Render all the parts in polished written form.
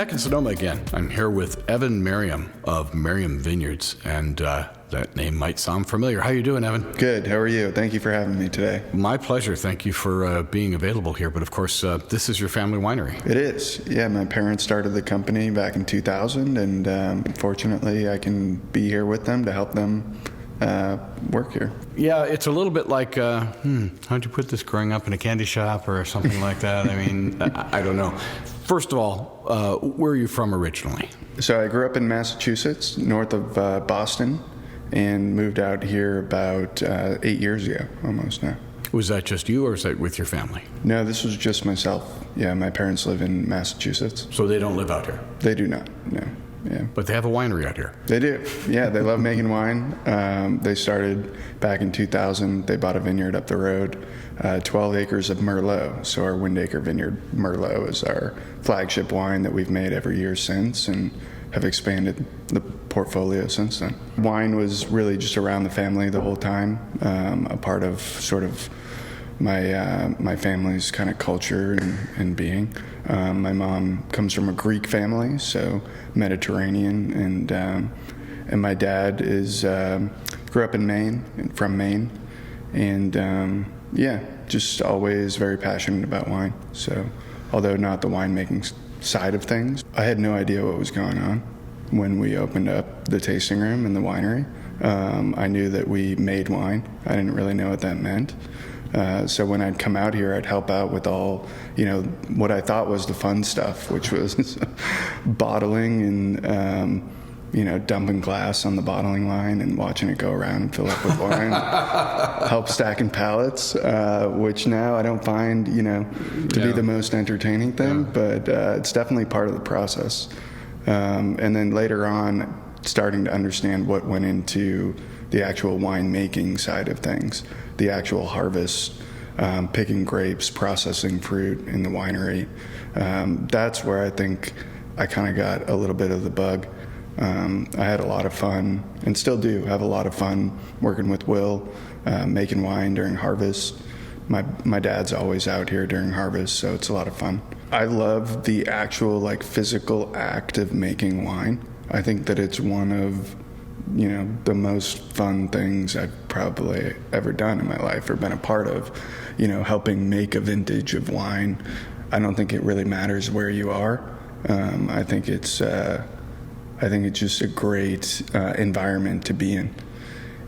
back in Sonoma again. I'm here with Evan Merriam of Merriam Vineyards, and that name might sound familiar. How you doing, Evan? Good. How are you? Thank you for having me today. My pleasure. Thank you for being available here. But of course, this is your family winery. It is. Yeah, my parents started the company back in 2000, and fortunately, I can be here with them to help them work here. Yeah, it's a little bit like, how'd you put this, growing up in a candy shop or something like that? I mean, I don't know. First of all, where are you from originally? So I grew up in Massachusetts, north of Boston, and moved out here about 8 years ago, almost now. Was that just you, or was that with your family? No, this was just myself. Yeah, my parents live in Massachusetts. So they don't live out here? They do not, no. Yeah. But they have a winery out here? They do. Yeah, they love making wine. They started back in 2000. They bought a vineyard up the road, 12 acres of Merlot. So our Winemaker Vineyard Merlot is our flagship wine that we've made every year since, and have expanded the portfolio since then. Wine was really just around the family the whole time, a part of sort of my family's kind of culture and being. My mom comes from a Greek family, so Mediterranean, and my dad grew up in Maine, from Maine, and just always very passionate about wine. So, although not the winemaking side of things, I had no idea what was going on when we opened up the tasting room in the winery. I knew that we made wine. I didn't really know what that meant. So when I'd come out here, I'd help out with all, what I thought was the fun stuff, which was bottling and, dumping glass on the bottling line and watching it go around and fill up with wine, help stacking pallets, which now I don't find, to be the most entertaining thing, but it's definitely part of the process. And then later on, starting to understand what went into the actual winemaking side of things, the actual harvest, picking grapes, processing fruit in the winery. That's where I think I kind of got a little bit of the bug. I had a lot of fun, and still do have a lot of fun working with Will, making wine during harvest. My dad's always out here during harvest, so it's a lot of fun. I love the actual physical act of making wine. I think that it's one of the most fun things I've probably ever done in my life or been a part of, helping make a vintage of wine. I don't think it really matters where you are. I think it's just a great environment to be in,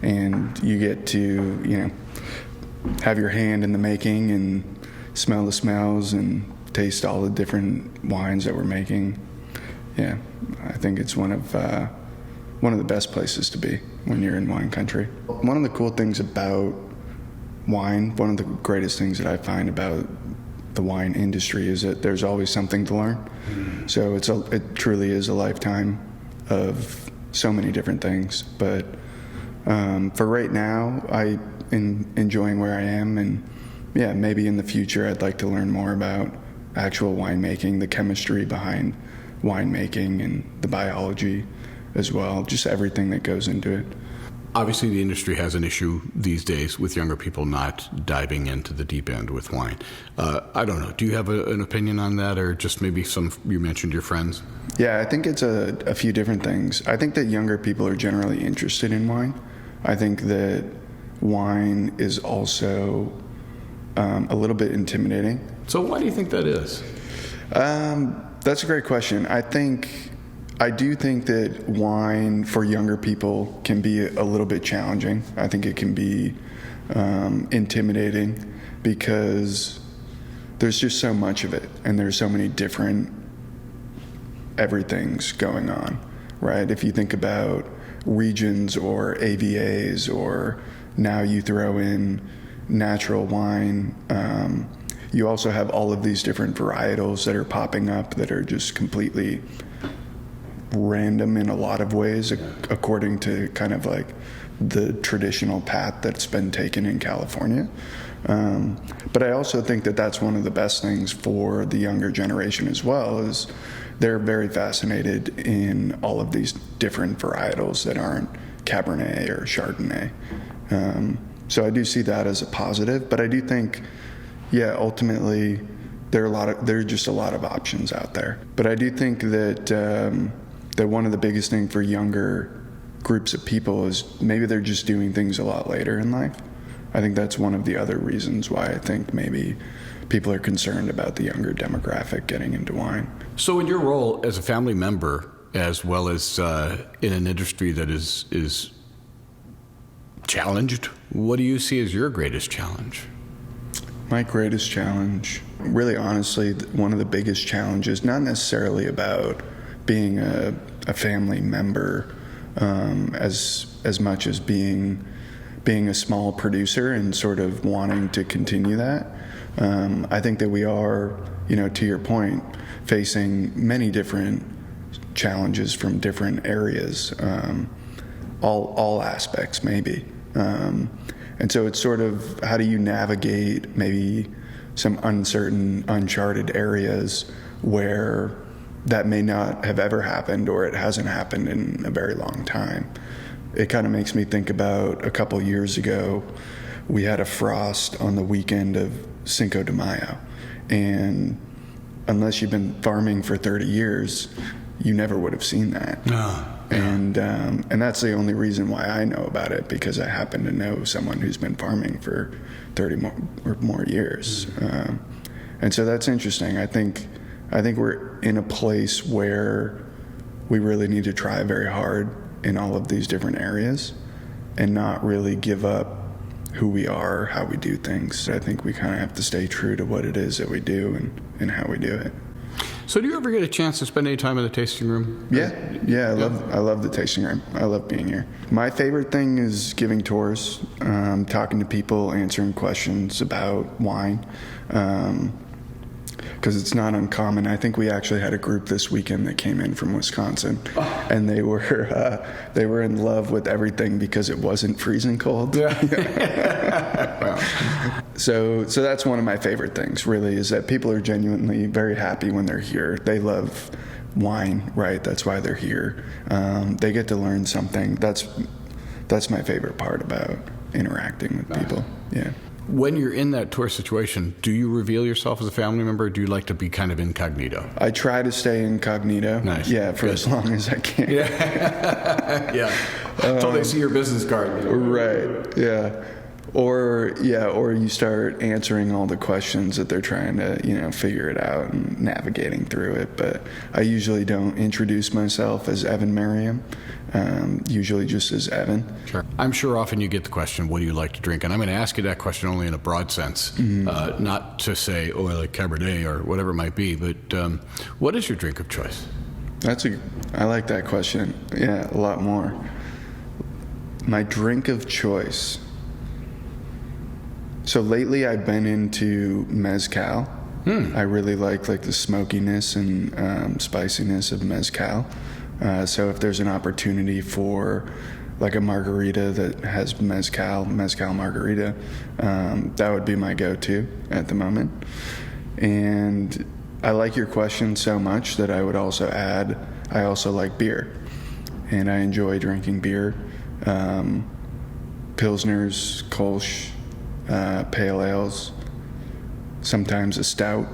and you get to have your hand in the making and smell the smells and taste all the different wines that we're making. Yeah, I think it's one of the best places to be when you're in wine country. One of the cool things about wine, one of the greatest things that I find about the wine industry is that there's always something to learn. Mm-hmm. So it truly is a lifetime of so many different things. But for right now, I am enjoying where I am, and maybe in the future I'd like to learn more about actual winemaking, the chemistry behind winemaking, and the biology as well, just everything that goes into it. Obviously, the industry has an issue these days with younger people not diving into the deep end with wine. I don't know. Do you have an opinion on that, or just maybe you mentioned your friends? Yeah, I think it's a few different things. I think that younger people are generally interested in wine. I think that wine is also a little bit intimidating. So why do you think that is? That's a great question. I do think that wine for younger people can be a little bit challenging. I think it can be intimidating because there's just so much of it, and there's so many different everythings going on, right? If you think about regions or AVAs, or now you throw in natural wine, you also have all of these different varietals that are popping up that are just completely random in a lot of ways, according to kind of the traditional path that's been taken in California. But I also think that that's one of the best things for the younger generation as well, is they're very fascinated in all of these different varietals that aren't Cabernet or Chardonnay. So I do see that as a positive, but I do think, ultimately there are just a lot of options out there. But I do think that that one of the biggest things for younger groups of people is maybe they're just doing things a lot later in life. I think that's one of the other reasons why I think maybe people are concerned about the younger demographic getting into wine. So in your role as a family member, as well as in an industry that is challenged, what do you see as your greatest challenge? My greatest challenge, really honestly, one of the biggest challenges, not necessarily about being a family member as much as being a small producer and sort of wanting to continue that. I think that we are, to your point, facing many different challenges from different areas, all aspects maybe. And so it's sort of, how do you navigate maybe some uncertain, uncharted areas where that may not have ever happened or it hasn't happened in a very long time. It kind of makes me think about a couple years ago, we had a frost on the weekend of Cinco de Mayo. And unless you've been farming for 30 years, you never would have seen that. No. And that's the only reason why I know about it, because I happen to know someone who's been farming for 30 or more years. And so that's interesting. I think we're in a place where we really need to try very hard in all of these different areas and not really give up who we are, how we do things. I think we kind of have to stay true to what it is that we do and how we do it. So do you ever get a chance to spend any time in the tasting room? Yeah. I love the tasting room. I love being here. My favorite thing is giving tours, talking to people, answering questions about wine, because it's not uncommon. I think we actually had a group this weekend that came in from Wisconsin, and they were in love with everything because it wasn't freezing cold. Yeah. Wow. So that's one of my favorite things, really, is that people are genuinely very happy when they're here. They love wine, right? That's why they're here. They get to learn something. That's my favorite part about interacting with people. Yeah. When you're in that tour situation, do you reveal yourself as a family member, or do you like to be kind of incognito? I try to stay incognito. Nice. Yeah, for as long as I can. Yeah. Yeah. Until they see your business card. Right. Yeah. Or you start answering all the questions that they're trying to, figure it out and navigating through it. But I usually don't introduce myself as Evan Merriam, usually just as Evan. Sure. I'm sure often you get the question, what do you like to drink? And I'm going to ask you that question only in a broad sense, not to say, I like Cabernet or whatever it might be, but what is your drink of choice? I like that question. Yeah, a lot more. My drink of choice. So lately I've been into mezcal. I really like the smokiness and spiciness of mezcal. So if there's an opportunity for like a margarita that has mezcal margarita, that would be my go-to at the moment. And I like your question so much that I would also add, I also like beer. And I enjoy drinking beer. Pilsners, Kolsch, pale ales, sometimes a stout,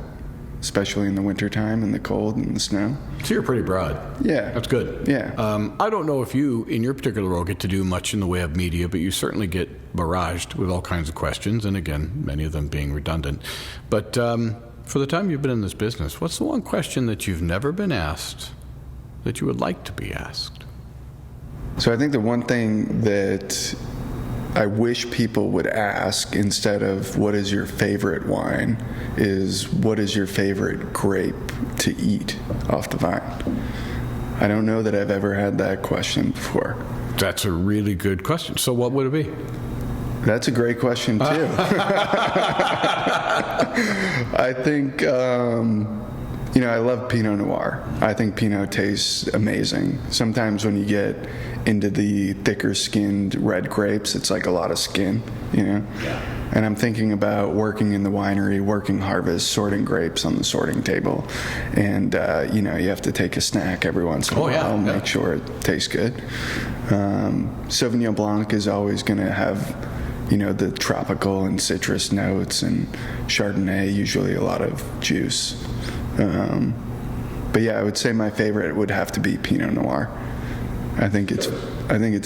especially in the wintertime and the cold and the snow. So you're pretty broad. Yeah. That's good. Yeah. I don't know if you, in your particular role, get to do much in the way of media, but you certainly get barraged with all kinds of questions, and again, many of them being redundant. But for the time you've been in this business, what's the one question that you've never been asked that you would like to be asked? So I think the one thing that I wish people would ask, instead of what is your favorite wine, is what is your favorite grape to eat off the vine? I don't know that I've ever had that question before. That's a really good question. So what would it be? That's a great question too. I think, I love Pinot Noir. I think Pinot tastes amazing. Sometimes when you get into the thicker skinned red grapes, it's like a lot of skin, Yeah. And I'm thinking about working in the winery, working harvest, sorting grapes on the sorting table. And, you have to take a snack every once in a while, make sure it tastes good. Sauvignon Blanc is always going to have, the tropical and citrus notes, and Chardonnay, usually a lot of juice. But yeah, I would say my favorite would have to be Pinot Noir. I think it's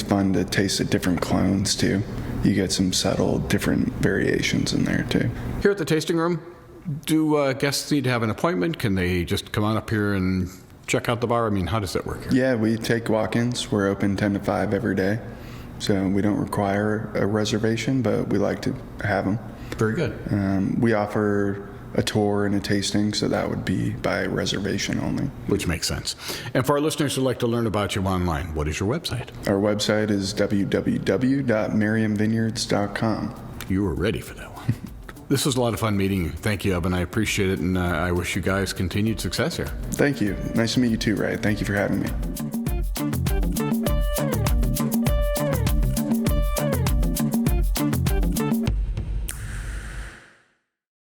fun to taste the different clones too. You get some subtle different variations in there too. Here at the tasting room, do guests need to have an appointment? Can they just come on up here and check out the bar? I mean, how does that work here? Yeah, we take walk-ins. We're open 10 to 5 every day. So we don't require a reservation, but we like to have them. Very good. We offer a tour and a tasting, so that would be by reservation only. Which makes sense. And for our listeners who'd like to learn about you online, what is your website? Our website is www.merriamvineyards.com. You were ready for that one. This was a lot of fun meeting you. Thank you, Evan. I appreciate it, and I wish you guys continued success here. Thank you. Nice to meet you too, Ray. Thank you for having me.